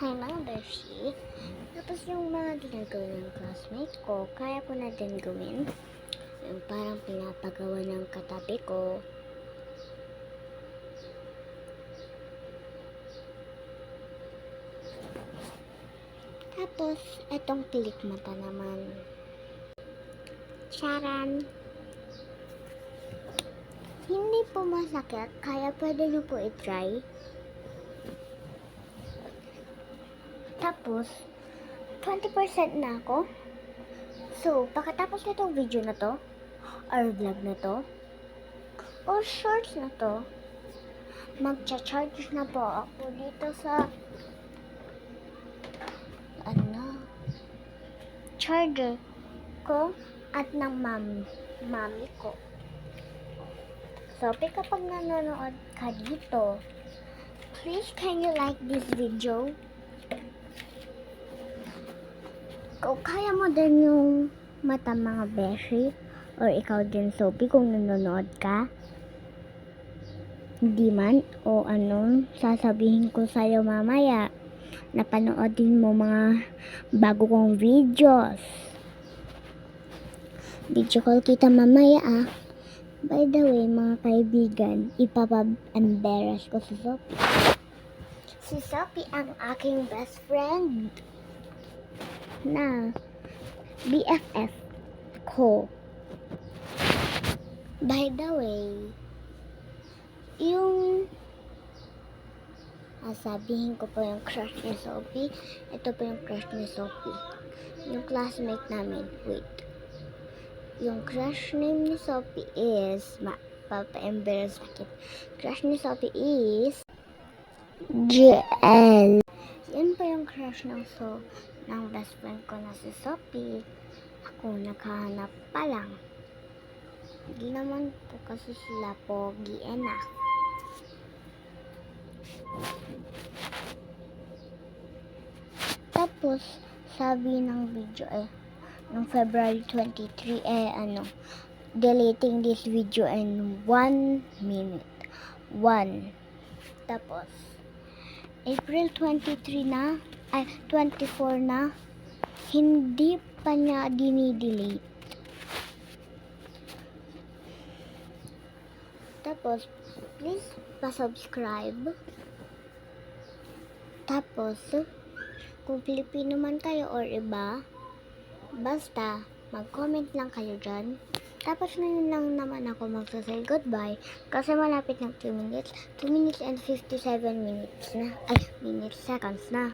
Hi mga beshi. Tapos yung mga ginagawa ng classmate ko, kaya ko na din gawin. Yung parang pinapagawa ng katabi ko. Tapos, etong click mata naman. Charan! Hindi po masakit, kaya pwede nyo po i-try. Tapos, 20% na ako. So, pagkatapos na itong video na to, or vlog na to, or shorts na to, magcha-charge na po ako dito sa charger ko at ng mami ko. So, kapag nanonood ka dito, please can you like this video? Kung kaya mo din yung mata mga beshi, or ikaw din Sophie kung nanonood ka, hindi man, o sasabihin ko sa'yo mamaya, napanoodin mo mga bago kong videos. Video call kita mamaya By the way, mga kaibigan, ipapa-embarrass ko si Sophie. Si Sophie ang aking best friend na BFF ko. By the way, yung sabihin ko po yung crush ni Sophie. Ito po yung crush ni Sophie. Yung classmate namin. Wait. Yung crush name ni Sophie is papa-embarrass kita. Crush ni Sophie is JL. Yan po yung crush ng best friend ko na si Sophie. Ako nakahanap pa lang. Hindi naman po kasi sila pogi na. Tapos, sabi ng video nung February 23, deleting this video in 1 minute. 1. Tapos, April 23 na, 24 na, hindi pa niya dinidelete. Tapos, please pa-subscribe. Tapos, kung Pilipino man kayo or iba, basta mag-comment lang kayo dyan. Tapos na yun lang naman ako magsasay goodbye kasi malapit ng 2 minutes. 2 minutes and 57 minutes na. Seconds na.